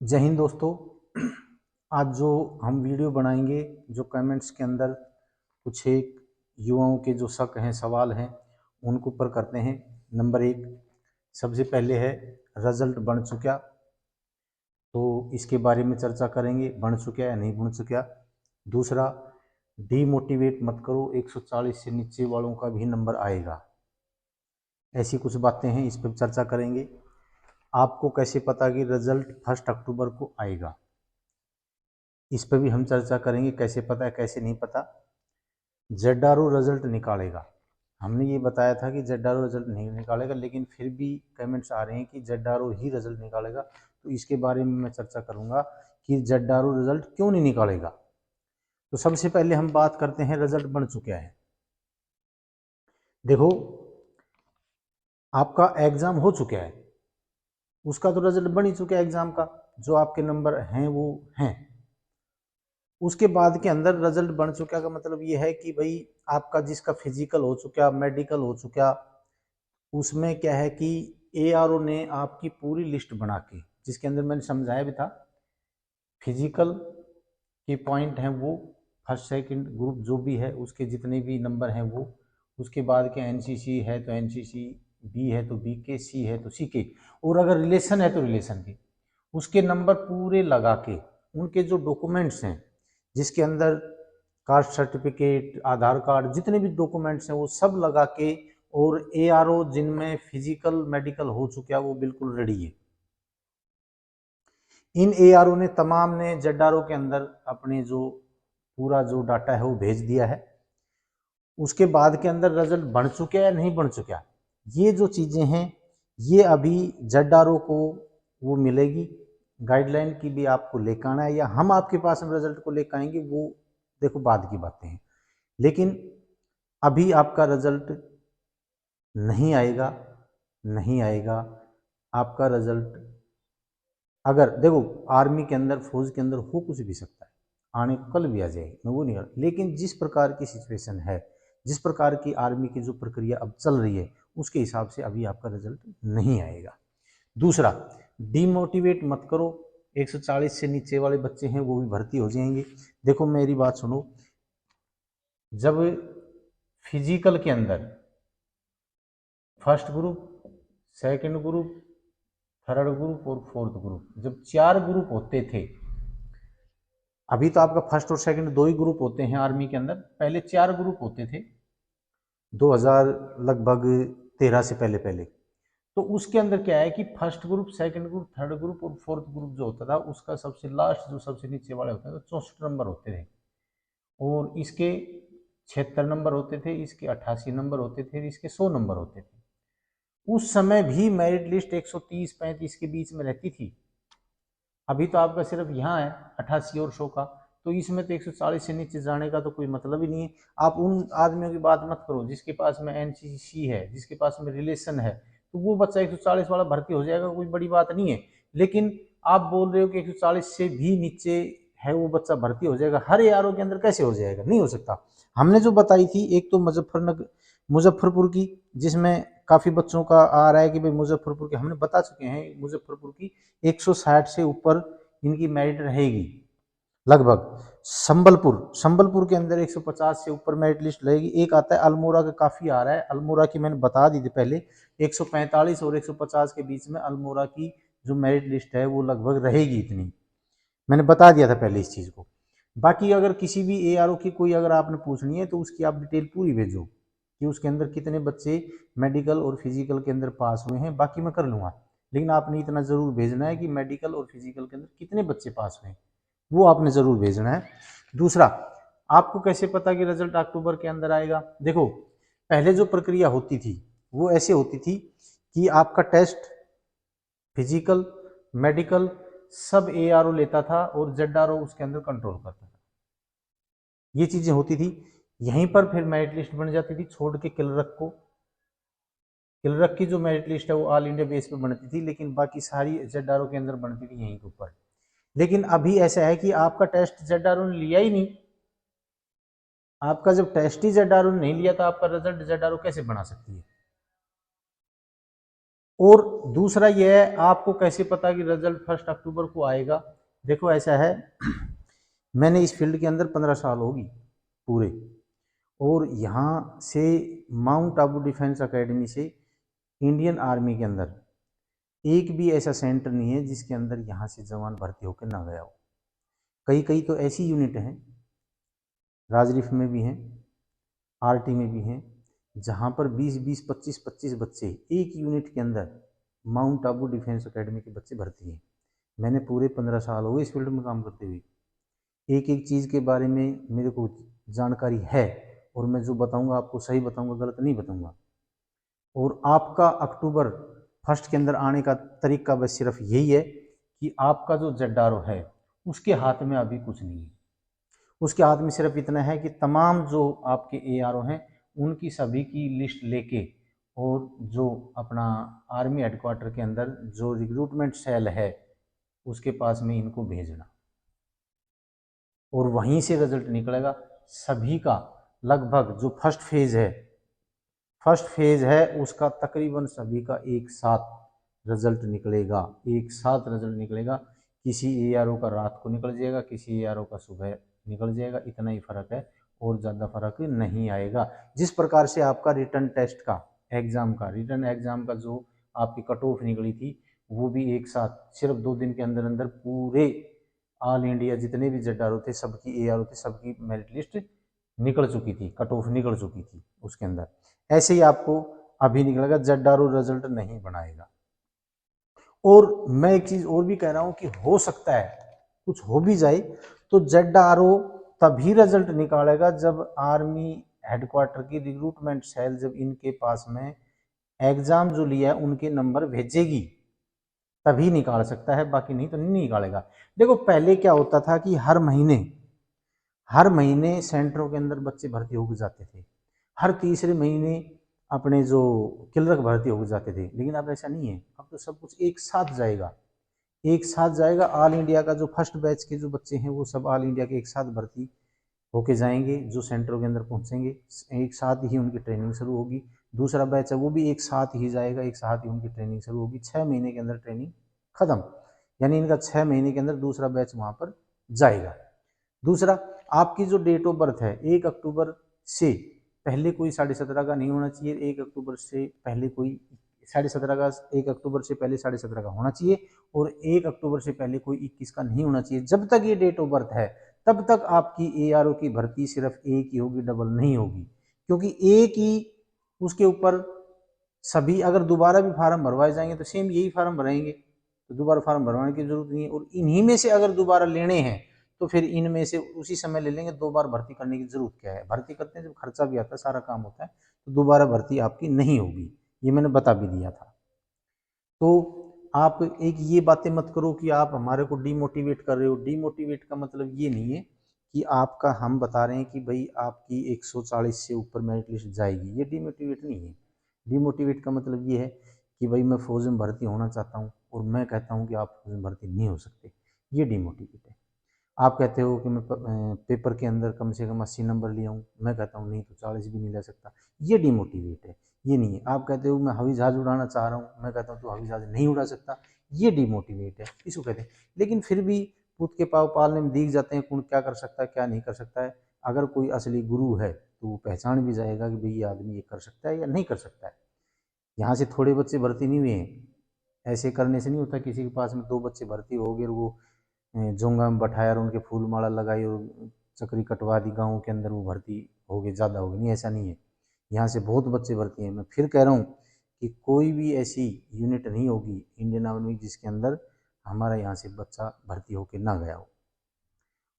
जय हिंद दोस्तों। आज जो हम वीडियो बनाएंगे, जो कमेंट्स के अंदर कुछ एक युवाओं के जो शक हैं, सवाल हैं, उनको ऊपर करते हैं। नंबर एक, सबसे पहले है रिजल्ट बन चुका, तो इसके बारे में चर्चा करेंगे, बन चुका या नहीं बन चुका। दूसरा, डीमोटिवेट मत करो, 140 से नीचे वालों का भी नंबर आएगा। ऐसी कुछ बातें हैं, इस पर चर्चा करेंगे। आपको कैसे पता कि रिजल्ट 1 अक्टूबर को आएगा, इस पर भी हम चर्चा करेंगे। कैसे पता है, कैसे नहीं पता। जेडारो रिजल्ट निकालेगा, हमने ये बताया था कि जेडारो रिजल्ट नहीं निकालेगा, लेकिन फिर भी कमेंट्स आ रहे हैं कि जेडारो ही रिजल्ट निकालेगा। तो इसके बारे में मैं चर्चा करूंगा कि जेडारो रिजल्ट क्यों नहीं निकालेगा। तो सबसे पहले हम बात करते हैं रिजल्ट बन चुका है। देखो, आपका एग्जाम हो चुका है, उसका तो रिजल्ट बन ही चुका है एग्जाम का, जो आपके नंबर हैं वो हैं। उसके बाद के अंदर रिजल्ट बन चुका का मतलब ये है कि भाई आपका जिसका फिजिकल हो चुका, मेडिकल हो चुका, उसमें क्या है कि एआरओ ने आपकी पूरी लिस्ट बना के, जिसके अंदर मैंने समझाया भी था, फिजिकल के पॉइंट हैं वो, फर्स्ट सेकंड ग्रुप जो भी है उसके जितने भी नंबर हैं वो, उसके बाद के एनसीसी है तो एनसीसी, बी है तो बी के, सी है तो सी के, और अगर रिलेशन है तो रिलेशन के, उसके नंबर पूरे लगा के, उनके जो डॉक्यूमेंट्स हैं जिसके अंदर कास्ट सर्टिफिकेट, आधार कार्ड, जितने भी डॉक्यूमेंट्स हैं वो सब लगा के, और एआरओ जिनमें फिजिकल मेडिकल हो चुका है वो बिल्कुल रेडी है। इन एआरओ ने तमाम ने जेडआरओ के अंदर अपने जो पूरा जो डाटा है वो भेज दिया है। उसके बाद के अंदर रिजल्ट बन चुका है या नहीं बन चुका, ये जो चीज़ें हैं ये अभी जेडआरओ को वो मिलेगी। गाइडलाइन की भी आपको लेकर आना है या हम आपके पास में रिजल्ट को लेकर आएंगे, वो देखो बाद की बातें हैं। लेकिन अभी आपका रिजल्ट नहीं आएगा, नहीं आएगा आपका रिजल्ट। अगर देखो, आर्मी के अंदर, फौज के अंदर हो कुछ भी सकता है, आने को कल भी आ जाएगी, मैं वो नहीं कर, लेकिन जिस प्रकार की सिचुएशन है, जिस प्रकार की आर्मी की जो प्रक्रिया अब चल रही है, उसके हिसाब से अभी आपका रिजल्ट नहीं आएगा। दूसरा, डीमोटिवेट मत करो, 140 से नीचे वाले बच्चे हैं वो भी भर्ती हो जाएंगे। देखो मेरी बात सुनो, जब फिजिकल के अंदर first group, second group, third group और फोर्थ ग्रुप, जब 4 ग्रुप होते थे, अभी तो आपका फर्स्ट और सेकंड 2 ही ग्रुप होते हैं आर्मी के अंदर, पहले 4 ग्रुप होते थे 2000 लगभग 13 से पहले पहले। तो उसके अंदर क्या है कि first group, second group, third group और फोर्थ ग्रुप जो होता था, उसका सबसे लास्ट जो सबसे नीचे वाले होते थे 64 नंबर होते थे, और इसके 76 नंबर होते थे, इसके 88 नंबर होते थे, इसके 100 नंबर होते थे। उस समय भी मेरिट लिस्ट 130-35 के बीच में रहती थी। अभी तो आपका सिर्फ यहाँ है 88 और 100 का, तो इसमें तो 140 से नीचे जाने का तो कोई मतलब ही नहीं है। आप उन आदमियों की बात मत करो जिसके पास में एनसीसी है, जिसके पास में रिलेशन है, तो वो बच्चा 140 वाला भर्ती हो जाएगा, कोई बड़ी बात नहीं है। लेकिन आप बोल रहे हो कि 140 से भी नीचे है वो बच्चा भर्ती हो जाएगा, हर यारों के अंदर कैसे हो जाएगा? नहीं हो सकता। हमने जो बताई थी, एक तो मुजफ्फरपुर की, जिसमें काफ़ी बच्चों का आ रहा है कि भाई मुजफ्फरपुर की, हमने बता चुके हैं मुजफ्फरपुर की 160 से ऊपर इनकी मेरिट रहेगी लगभग। संबलपुर के अंदर 150 से ऊपर मेरिट लिस्ट रहेगी। एक आता है अल्मोड़ा का, काफ़ी आ रहा है, अल्मोड़ा की मैंने बता दी थी पहले, 145 और 150 के बीच में अल्मोड़ा की जो मेरिट लिस्ट है वो लगभग रहेगी इतनी, मैंने बता दिया था पहले इस चीज़ को। बाकी अगर किसी भी एआरओ की कोई अगर आपने पूछनी है तो उसकी आप डिटेल पूरी भेजो कि उसके अंदर कितने बच्चे मेडिकल और फिजिकल के अंदर पास हुए हैं, बाकी मैं कर लूँगा। लेकिन आपने इतना ज़रूर भेजना है कि मेडिकल और फिजिकल के अंदर कितने बच्चे पास हुए हैं, वो आपने ज़रूर भेजना है। दूसरा, आपको कैसे पता कि रिजल्ट अक्टूबर के अंदर आएगा? देखो, पहले जो प्रक्रिया होती थी वो ऐसे होती थी कि आपका टेस्ट, फिजिकल, मेडिकल सब एआरओ लेता था और जेडआरओ उसके अंदर कंट्रोल करता था। ये चीज़ें होती थी। यहीं पर फिर मेरिट लिस्ट बन जाती थी, छोड़ के क्लर्क को, क्लर्क की जो मेरिट लिस्ट है वो ऑल इंडिया बेस पे बनती थी, लेकिन बाकी सारी जेडआरओ के अंदर बनती थी यहीं के ऊपर। लेकिन अभी ऐसा है कि आपका टेस्ट जेडआरओ ने लिया ही नहीं। आपका जब टेस्ट ही जेडआरओ ने नहीं लिया तो आपका रिजल्ट जेडआरओ कैसे बना सकती है? और दूसरा यह है, आपको कैसे पता कि रिजल्ट 1 अक्टूबर को आएगा। देखो ऐसा है, मैंने इस फील्ड के अंदर 15 साल होगी पूरे, और यहाँ से माउंट आबू डिफेंस एकेडमी से इंडियन आर्मी के अंदर एक भी ऐसा सेंटर नहीं है जिसके अंदर यहाँ से जवान भर्ती होकर ना गया हो। कई कई तो ऐसी यूनिट हैं, राजरिफ में भी हैं, आरटी में भी हैं, जहाँ पर 20-20, 25-25 बच्चे एक यूनिट के अंदर माउंट आबू डिफेंस एकेडमी के बच्चे भर्ती हैं। मैंने पूरे 15 साल हो गए इस फील्ड में काम करते हुए, एक एक चीज़ के बारे में मेरे को जानकारी है, और मैं जो बताऊंगा आपको सही बताऊंगा, गलत नहीं बताऊंगा। और आपका अक्टूबर 1 के अंदर आने का तरीका बस सिर्फ यही है कि आपका जो जड्डारो है उसके हाथ में अभी कुछ नहीं है। उसके हाथ में सिर्फ इतना है कि तमाम जो आपके एआरओ हैं उनकी सभी की लिस्ट लेके, और जो अपना आर्मी हेडक्वार्टर के अंदर जो रिक्रूटमेंट सेल है उसके पास में इनको भेजना, और वहीं से रिजल्ट निकलेगा सभी का। लगभग जो फर्स्ट फेज है उसका तकरीबन सभी का एक साथ रिजल्ट निकलेगा, एक साथ रिजल्ट निकलेगा। किसी एआरओ का रात को निकल जाएगा, किसी एआरओ का सुबह निकल जाएगा, इतना ही फर्क है, और ज़्यादा फर्क नहीं आएगा। जिस प्रकार से आपका रिटर्न टेस्ट का रिटर्न एग्जाम का जो आपकी कट ऑफ निकली थी, वो भी एक साथ सिर्फ 2 दिन के अंदर अंदर पूरे ऑल इंडिया जितने भी जड्डारो थे, सबकी एआरओ थे, सबकी मेरिट लिस्ट निकल चुकी थी, कट ऑफ निकल चुकी थी उसके अंदर। ऐसे ही आपको अभी निकलेगा, जड्डारो रिजल्ट नहीं बनाएगा। और मैं एक चीज और भी कह रहा हूं कि हो सकता है कुछ हो भी जाए तो जड्डारो तभी रिजल्ट निकालेगा जब आर्मी हेडक्वार्टर की रिक्रूटमेंट सेल जब इनके पास में एग्जाम जो लिया है उनके नंबर भेजेगी, तभी निकाल सकता है, बाकी नहीं तो नहीं निकालेगा। देखो पहले क्या होता था कि हर महीने सेंटरों के अंदर बच्चे भर्ती हो जाते थे, हर तीसरे महीने अपने जो क्लर्क भर्ती हो जाते थे, लेकिन अब ऐसा नहीं है। अब तो सब कुछ एक साथ जाएगा, एक साथ जाएगा। ऑल इंडिया का जो फर्स्ट बैच के जो बच्चे हैं वो सब ऑल इंडिया के एक साथ भर्ती होके जाएंगे, जो सेंटरों के अंदर पहुंचेंगे, एक साथ ही उनकी ट्रेनिंग शुरू होगी। दूसरा बैच है वो भी एक साथ ही जाएगा, एक साथ ही उनकी ट्रेनिंग शुरू होगी। 6 महीने के अंदर ट्रेनिंग खत्म, यानी इनका 6 महीने के अंदर दूसरा बैच वहां पर जाएगा। दूसरा, आपकी जो डेट ऑफ बर्थ है 1 अक्टूबर से पहले कोई 17.5 का नहीं होना चाहिए, 1 अक्टूबर से पहले कोई 17.5 का, 1 अक्टूबर से पहले 17.5 का होना चाहिए, और 1 अक्टूबर से पहले कोई 21 का नहीं होना चाहिए। जब तक ये डेट ऑफ बर्थ है तब तक आपकी एआरओ की भर्ती सिर्फ एक ही होगी, डबल नहीं होगी, क्योंकि एक ही उसके ऊपर सभी अगर दोबारा भी फार्म भरवाए जाएंगे तो सेम यही फार्म भराएंगे, तो दोबारा फार्म भरवाने की जरूरत नहीं है। और इन्हीं में से अगर दोबारा लेने हैं तो फिर इनमें से उसी समय ले लेंगे, 2 बार भर्ती करने की जरूरत क्या है। भर्ती करते हैं जब खर्चा भी आता है, सारा काम होता है, तो दोबारा भर्ती आपकी नहीं होगी, ये मैंने बता भी दिया था। तो आप एक ये बातें मत करो कि आप हमारे को डीमोटिवेट कर रहे हो। डीमोटिवेट का मतलब ये नहीं है कि आपका हम बता रहे हैं कि भाई आपकी 140 से ऊपर मेरिट लिस्ट जाएगी, ये डीमोटिवेट नहीं है। डीमोटिवेट का मतलब ये है कि भाई मैं फौज में भर्ती होना चाहता हूँ और मैं कहता हूँ कि आप फौज में भर्ती नहीं हो सकते, ये डीमोटिवेट है। आप कहते हो कि मैं पेपर के अंदर कम से कम 80 नंबर लिया हूँ, मैं कहता हूँ नहीं तो 40 भी नहीं ले सकता, ये डिमोटिवेट है, ये नहीं है। आप कहते हो मैं हवाई जहाज उड़ाना चाह रहा हूँ, मैं कहता हूँ तो हवाई जहाज नहीं उड़ा सकता, ये डिमोटिवेट है, इसको कहते हैं। लेकिन फिर भी पुत के पाव पालने में दिख जाते हैं कौन क्या कर सकता है क्या नहीं कर सकता है। अगर कोई असली गुरु है तो वो पहचान भी जाएगा कि भाई ये आदमी ये कर सकता है या नहीं कर सकता है। यहाँ से थोड़े बच्चे भर्ती नहीं हुए हैं, ऐसे करने से नहीं होता। किसी के पास में 2 बच्चे भर्ती हो गए और वो जोंगा में बैठाया और उनके फूल माला लगाई और चक्री कटवा दी गाँव के अंदर, वो भर्ती हो गए, ज़्यादा हो गए, नहीं ऐसा नहीं है। यहाँ से बहुत बच्चे भर्ती हैं। मैं फिर कह रहा हूँ कि कोई भी ऐसी यूनिट नहीं होगी इंडियन आर्मी जिसके अंदर हमारा यहाँ से बच्चा भर्ती होकर ना गया हो।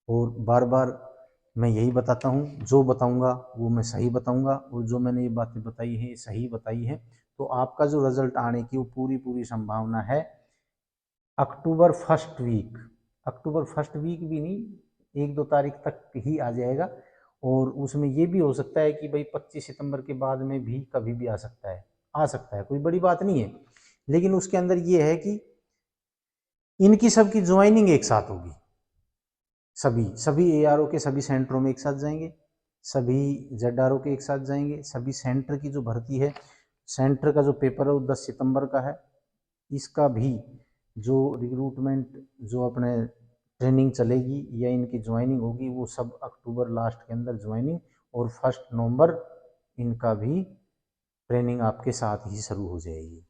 और बार बार मैं यही बताता हूँ, जो बताऊँगा वो मैं सही बताऊँगा, और जो मैंने ये बातें बताई हैं ये सही बताई है। तो आपका जो रिजल्ट आने की वो पूरी पूरी संभावना है अक्टूबर फर्स्ट वीक भी नहीं, 1-2 तारीख तक ही आ जाएगा। और उसमें ये भी हो सकता है कि भाई 25 सितंबर के बाद में भी कभी भी आ सकता है, कोई बड़ी बात नहीं है। लेकिन उसके अंदर ये है कि इनकी सबकी ज्वाइनिंग एक साथ होगी, सभी एआरओ के सभी सेंटरों में एक साथ जाएंगे, सभी जेडआरओ के एक साथ जाएंगे, सभी सेंटर की जो भर्ती है, सेंटर का जो पेपर है वो 10 सितंबर का है, इसका भी जो रिक्रूटमेंट जो अपने ट्रेनिंग चलेगी या इनकी ज्वाइनिंग होगी वो सब अक्टूबर लास्ट के अंदर ज्वाइनिंग, और 1 नवंबर इनका भी ट्रेनिंग आपके साथ ही शुरू हो जाएगी।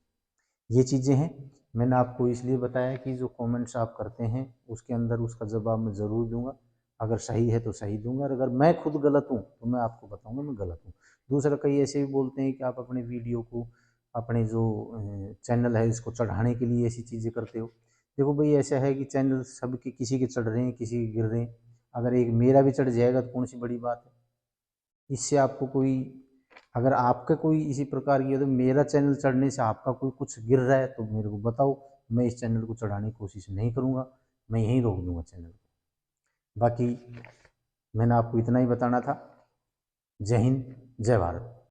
ये चीज़ें हैं, मैंने आपको इसलिए बताया कि जो कमेंट्स आप करते हैं उसके अंदर उसका जवाब मैं ज़रूर दूंगा। अगर सही है तो सही दूंगा, और अगर मैं खुद गलत हूँ तो मैं आपको बताऊंगा मैं गलत हूँ। दूसरा, कई ऐसे भी बोलते हैं कि आप अपने वीडियो को, अपने जो चैनल है इसको चढ़ाने के लिए ऐसी चीज़ें करते हो। देखो भाई, ऐसा है कि चैनल सबके, किसी के चढ़ रहे हैं, किसी के गिर रहे हैं। अगर एक मेरा भी चढ़ जाएगा तो कौन सी बड़ी बात है। इससे आपको कोई, अगर आपका कोई इसी प्रकार की है तो मेरा चैनल चढ़ने से आपका कोई कुछ गिर रहा है तो मेरे को बताओ, मैं इस चैनल को चढ़ाने की कोशिश नहीं करूँगा, मैं यहीं रोक दूंगा चैनल को। बाकी मैंने आपको इतना ही बताना था। जय हिंद, जय भारत।